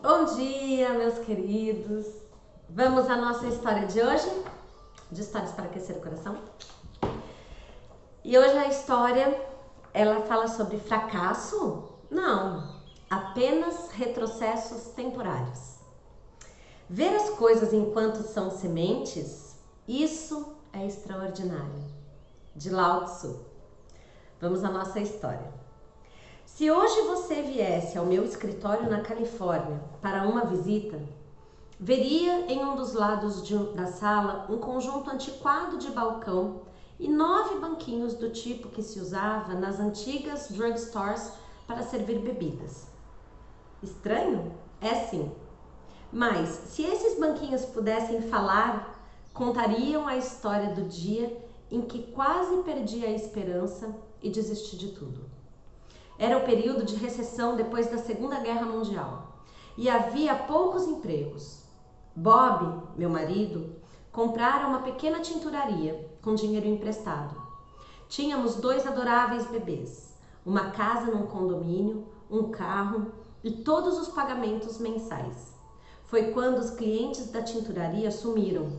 Bom dia, meus queridos. Vamos à nossa história de hoje, de histórias para aquecer o coração. E hoje a história, ela fala sobre fracasso? Não, apenas retrocessos temporários. Ver as coisas enquanto são sementes, isso é extraordinário. De Lao Tzu. Vamos à nossa história. Se hoje você viesse ao meu escritório na Califórnia para uma visita, veria em um dos lados da sala um conjunto antiquado de balcão e 9 banquinhos do tipo que se usava nas antigas drugstores para servir bebidas. Estranho? É sim. Mas se esses banquinhos pudessem falar, contariam a história do dia em que quase perdi a esperança e desisti de tudo. Era o período de recessão depois da Segunda Guerra Mundial e havia poucos empregos. Bob, meu marido, comprara uma pequena tinturaria com dinheiro emprestado. Tínhamos 2 adoráveis bebês, uma casa num condomínio, um carro e todos os pagamentos mensais. Foi quando os clientes da tinturaria sumiram.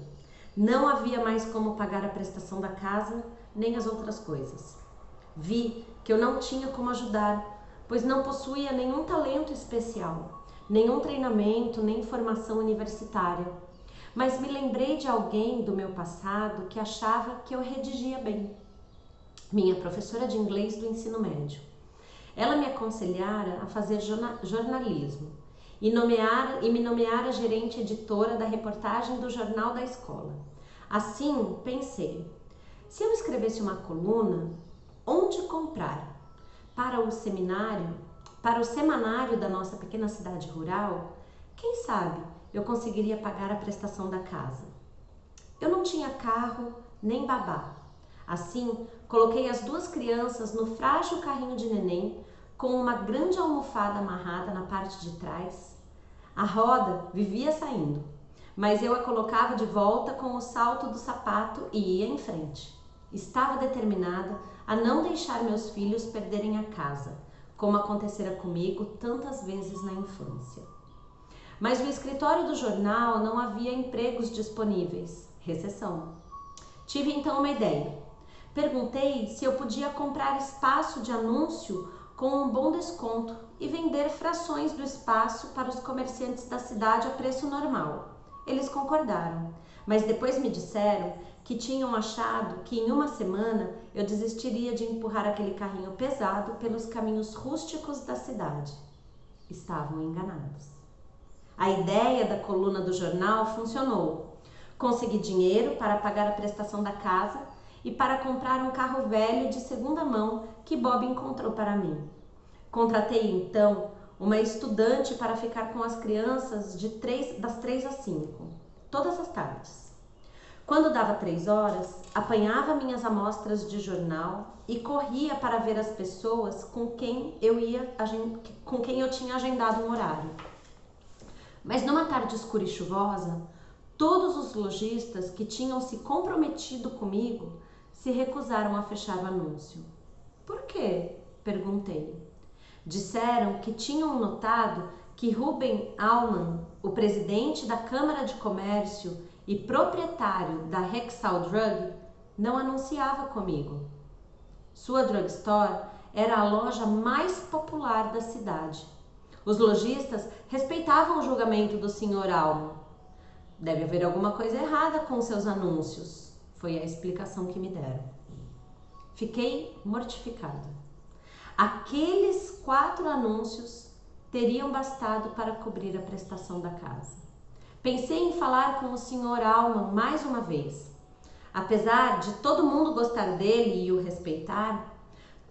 Não havia mais como pagar a prestação da casa nem as outras coisas. Vi que eu não tinha como ajudar, pois não possuía nenhum talento especial, nenhum treinamento, nem formação universitária. Mas me lembrei de alguém do meu passado que achava que eu redigia bem. Minha professora de inglês do ensino médio. Ela me aconselhara a fazer jornalismo e me nomeara gerente editora da reportagem do jornal da escola. Assim, pensei, se eu escrevesse uma coluna, onde comprar? Para o semanário da nossa pequena cidade rural, quem sabe eu conseguiria pagar a prestação da casa. Eu não tinha carro nem babá. Assim, coloquei as 2 crianças no frágil carrinho de neném com uma grande almofada amarrada na parte de trás. A roda vivia saindo, mas eu a colocava de volta com o salto do sapato e ia em frente. Estava determinada a não deixar meus filhos perderem a casa, como acontecera comigo tantas vezes na infância. Mas no escritório do jornal não havia empregos disponíveis. Recessão. Tive então uma ideia. Perguntei se eu podia comprar espaço de anúncio com um bom desconto e vender frações do espaço para os comerciantes da cidade a preço normal. Eles concordaram, mas depois me disseram que tinham achado que em uma semana eu desistiria de empurrar aquele carrinho pesado pelos caminhos rústicos da cidade. Estavam enganados. A ideia da coluna do jornal funcionou. Consegui dinheiro para pagar a prestação da casa e para comprar um carro velho de segunda mão que Bob encontrou para mim. Contratei então uma estudante para ficar com as crianças das 3 às 5, todas as tardes. Quando dava 3 horas, apanhava minhas amostras de jornal e corria para ver as pessoas com quem eu tinha agendado um horário. Mas numa tarde escura e chuvosa, todos os lojistas que tinham se comprometido comigo se recusaram a fechar o anúncio. Por quê? Perguntei. Disseram que tinham notado que Ruben Allman, o presidente da Câmara de Comércio e proprietário da Hexal Drug, não anunciava comigo. Sua drugstore era a loja mais popular da cidade. Os lojistas respeitavam o julgamento do Sr. Allman. Deve haver alguma coisa errada com seus anúncios, foi a explicação que me deram. Fiquei mortificada. Aqueles 4 anúncios teriam bastado para cobrir a prestação da casa. Pensei em falar com o Sr. Allman mais uma vez. Apesar de todo mundo gostar dele e o respeitar,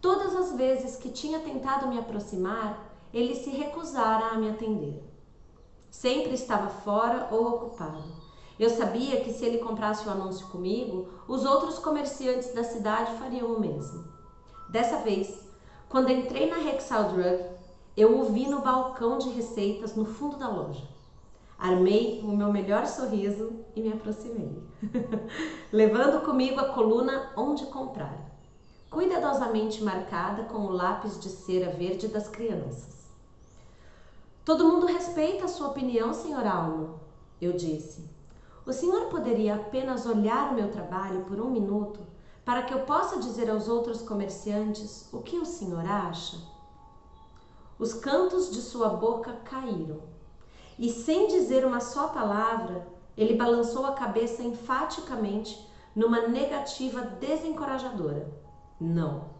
todas as vezes que tinha tentado me aproximar, ele se recusara a me atender. Sempre estava fora ou ocupado. Eu sabia que se ele comprasse o anúncio comigo, os outros comerciantes da cidade fariam o mesmo. Dessa vez, quando entrei na Hexal Drug, eu o vi no balcão de receitas no fundo da loja. Armei o meu melhor sorriso e me aproximei, levando comigo a coluna Onde Comprar, cuidadosamente marcada com o lápis de cera verde das crianças. Todo mundo respeita a sua opinião, Sr. Alman, eu disse. O senhor poderia apenas olhar o meu trabalho por um minuto para que eu possa dizer aos outros comerciantes o que o senhor acha? Os cantos de sua boca caíram e, sem dizer uma só palavra, ele balançou a cabeça enfaticamente numa negativa desencorajadora. Não.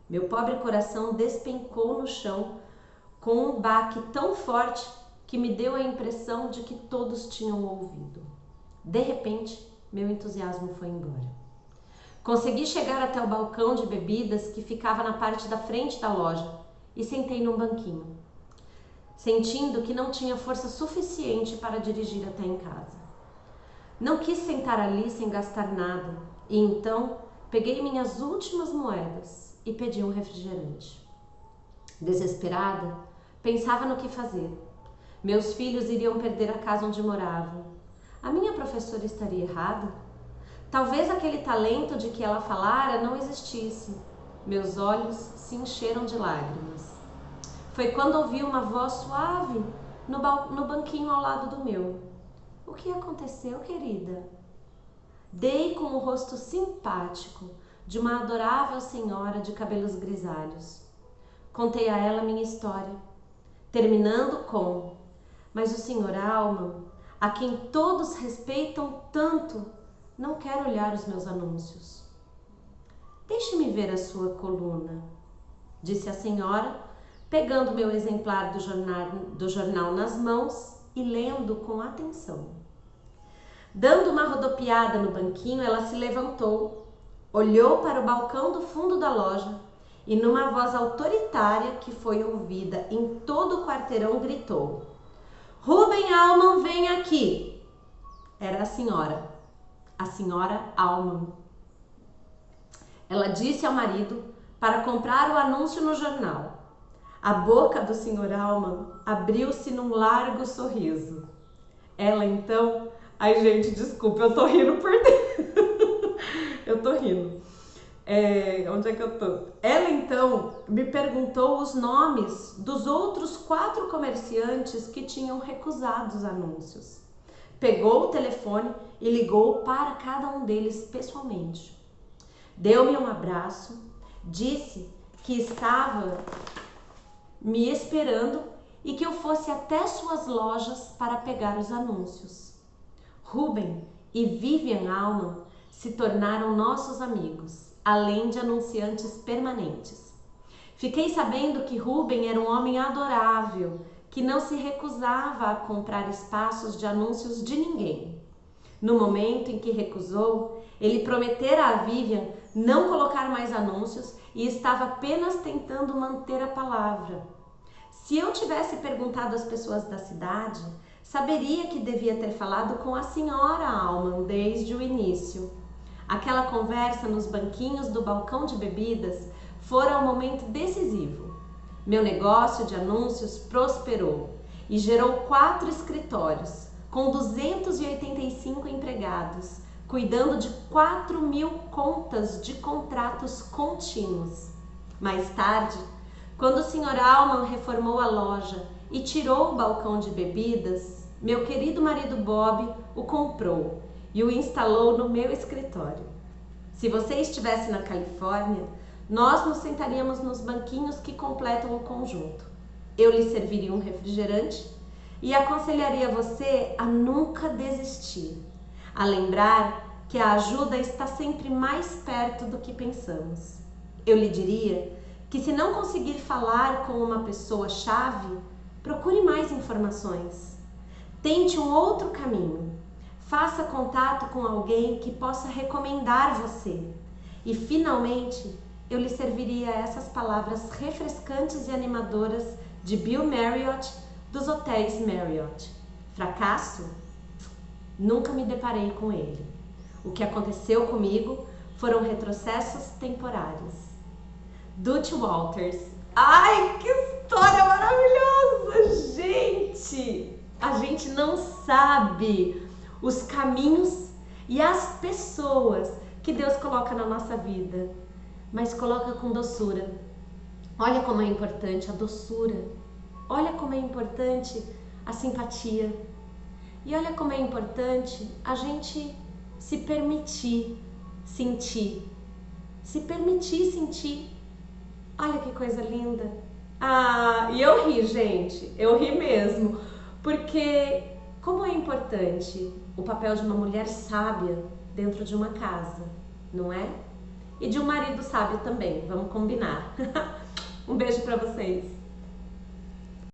Meu pobre coração despencou no chão com um baque tão forte que me deu a impressão de que todos tinham ouvido. De repente, meu entusiasmo foi embora. Consegui chegar até o balcão de bebidas que ficava na parte da frente da loja e sentei num banquinho, sentindo que não tinha força suficiente para dirigir até em casa. Não quis sentar ali sem gastar nada e então peguei minhas últimas moedas e pedi um refrigerante. Desesperada, pensava no que fazer. Meus filhos iriam perder a casa onde moravam. A minha professora estaria errada? Talvez aquele talento de que ela falara não existisse. Meus olhos se encheram de lágrimas. Foi quando ouvi uma voz suave no banquinho ao lado do meu. O que aconteceu, querida? Dei com o rosto simpático de uma adorável senhora de cabelos grisalhos. Contei a ela minha história, terminando com: mas o Sr. Alman, a quem todos respeitam tanto, não quer olhar os meus anúncios. Deixe-me ver a sua coluna, disse a senhora, pegando meu exemplar do jornal nas mãos e lendo com atenção. Dando uma rodopiada no banquinho, ela se levantou, olhou para o balcão do fundo da loja e, numa voz autoritária que foi ouvida em todo o quarteirão, gritou: Ruben Alman, vem aqui! Era a senhora Alman. Ela disse ao marido para comprar o anúncio no jornal. A boca do Sr. Alman abriu-se num largo sorriso. Ela então... Ai, gente, desculpa, eu tô rindo por dentro. Eu tô rindo. Onde é que eu tô? Ela então me perguntou os nomes dos outros 4 comerciantes que tinham recusado os anúncios. Pegou o telefone e ligou para cada um deles pessoalmente. Deu-me um abraço, disse que estava me esperando e que eu fosse até suas lojas para pegar os anúncios. Ruben e Vivian Alman se tornaram nossos amigos, além de anunciantes permanentes. Fiquei sabendo que Ruben era um homem adorável, que não se recusava a comprar espaços de anúncios de ninguém. No momento em que recusou, ele prometera a Vivian não colocar mais anúncios e estava apenas tentando manter a palavra. Se eu tivesse perguntado às pessoas da cidade, saberia que devia ter falado com a senhora Alman desde o início. Aquela conversa nos banquinhos do balcão de bebidas fora um momento decisivo. Meu negócio de anúncios prosperou e gerou 4 escritórios, com 285 empregados, cuidando de 4.000 contas de contratos contínuos. Mais tarde, quando o Sr. Alman reformou a loja e tirou o balcão de bebidas, meu querido marido Bob o comprou e o instalou no meu escritório. Se você estivesse na Califórnia, nós nos sentaríamos nos banquinhos que completam o conjunto. Eu lhe serviria um refrigerante e aconselharia você a nunca desistir, a lembrar que a ajuda está sempre mais perto do que pensamos. Eu lhe diria que, se não conseguir falar com uma pessoa-chave, procure mais informações. Tente um outro caminho. Faça contato com alguém que possa recomendar você. E, finalmente, eu lhe serviria essas palavras refrescantes e animadoras de Bill Marriott, dos hotéis Marriott. Fracasso? Nunca me deparei com ele. O que aconteceu comigo foram retrocessos temporários. Dutch Walters. Ai, que história maravilhosa, gente! A gente não sabe os caminhos e as pessoas que Deus coloca na nossa vida, mas coloca com doçura. Olha como é importante a doçura. Olha como é importante a simpatia. E olha como é importante a gente se permitir sentir. Se permitir sentir. Olha que coisa linda. Ah, e eu ri, gente. Eu ri mesmo. Porque como é importante o papel de uma mulher sábia dentro de uma casa, não é? E de um marido sábio também, vamos combinar. Um beijo pra vocês.